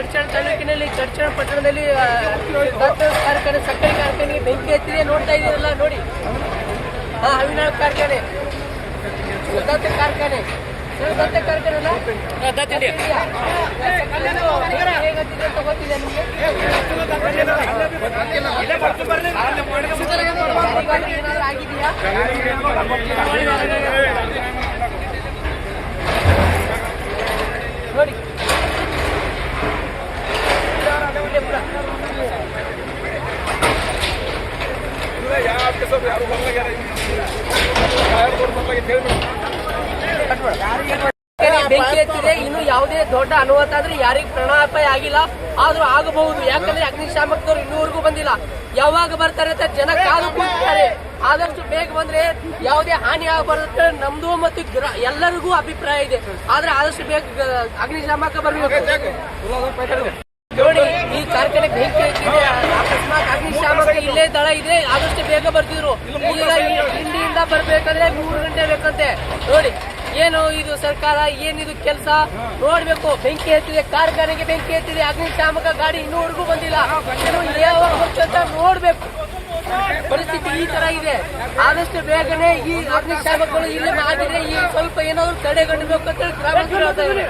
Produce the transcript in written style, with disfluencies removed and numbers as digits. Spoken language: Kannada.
ಚಡ್ಚಣ ತಾಲೂಕಿನಲ್ಲಿ ಚಡ್ಚಣ ಪಟ್ಟಣದಲ್ಲಿ ಕಾರ್ಖಾನೆ ಸಕ್ಕರೆ ಕಾರ್ಖಾನೆಗೆ ಬೆಂಕಿ ಹತ್ತಿದೆ. ನೋಡ್ತಾ ಇದೀರಲ್ಲ ನೋಡಿ. ಅವಿನಾಶ್ ಕಾರ್ಖಾನೆ, ದತ್ತ ಕಾರ್ಖಾನೆ, ದತ್ತ ಕಾರ್ಖಾನೆ ಅಲ್ಲ ಹೇಗತ್ತಿದೆ ಅಂತ ಗೊತ್ತಿದೆ ನಿಮಗೆ? ಏನಾದ್ರು ಆಗಿದೆಯಾ? ನೋಡಿ ಬೆಂಕಿ ಎತ್ತಿದೆ. ಇನ್ನು ಯಾವುದೇ ದೊಡ್ಡ ಅನಾಹುತ ಆದ್ರೆ ಯಾರಿಗೂ ಪ್ರಾಣಾಪಾಯ ಆಗಿಲ್ಲ, ಆದ್ರೂ ಆಗಬಹುದು. ಯಾಕಂದ್ರೆ ಅಗ್ನಿಶಾಮಕದವ್ರು ಇನ್ನೂವರೆಗೂ ಬಂದಿಲ್ಲ. ಯಾವಾಗ ಬರ್ತಾರೆ ಅಂತ ಜನ ಕಾದು ಕೂತಿದ್ದಾರೆ. ಆದಷ್ಟು ಬೇಗ ಬಂದ್ರೆ ಯಾವುದೇ ಹಾನಿ ಆಗಬಾರ್ದು ನಮ್ದು ಮತ್ತು ಎಲ್ಲರಿಗೂ ಅಭಿಪ್ರಾಯ ಇದೆ. ಆದ್ರೆ ಆದಷ್ಟು ಬೇಗ ಅಗ್ನಿಶಾಮಕ ಬರಬೇಕು. ನೋಡಿ, ಈ ಕಾರ್ಖಾನೆ ಬೆಂಕಿ ಹತ್ತಿದೆ. ಅಕಸ್ಮಾತ್ ಅಗ್ನಿಶಾಮಕ ಇಲ್ಲೇ ದಳ ಇದೆ, ಆದಷ್ಟು ಬೇಗ ಬರ್ತಿದ್ರು. ಈಗ ಇಂಡಿಯಿಂದ ಬರ್ಬೇಕಂದ್ರೆ 3 ಗಂಟೆ ಬೇಕಂತೆ. ನೋಡಿ ಏನು ಇದು ಸರ್ಕಾರ, ಏನಿದು ಕೆಲಸ ನೋಡ್ಬೇಕು. ಬೆಂಕಿ ಹತ್ತಿದೆ, ಕಾರ್ಖಾನೆಗೆ ಬೆಂಕಿ ಹತ್ತಿದೆ, ಅಗ್ನಿಶಾಮಕ ಗಾಡಿ ಇನ್ನೂವರೆಗೂ ಬಂದಿಲ್ಲ. ಯಾವಾಗ ಬರ್ತಂತ ನೋಡ್ಬೇಕು. ಪರಿಸ್ಥಿತಿ ಈ ತರ ಇದೆ. ಆದಷ್ಟು ಬೇಗನೆ ಈ ಅಗ್ನಿಶಾಮಕಗಳು ಇಲ್ಲಿ ಮಾಡಿದ್ರೆ ಈ ಸ್ವಲ್ಪ ಏನಾದ್ರು ತಡೆಗಟ್ಟಬೇಕು ಅಂತ ಗ್ರಾಮಸ್ಥರು ಹೇಳ್ತಾ ಇದ್ದಾರೆ.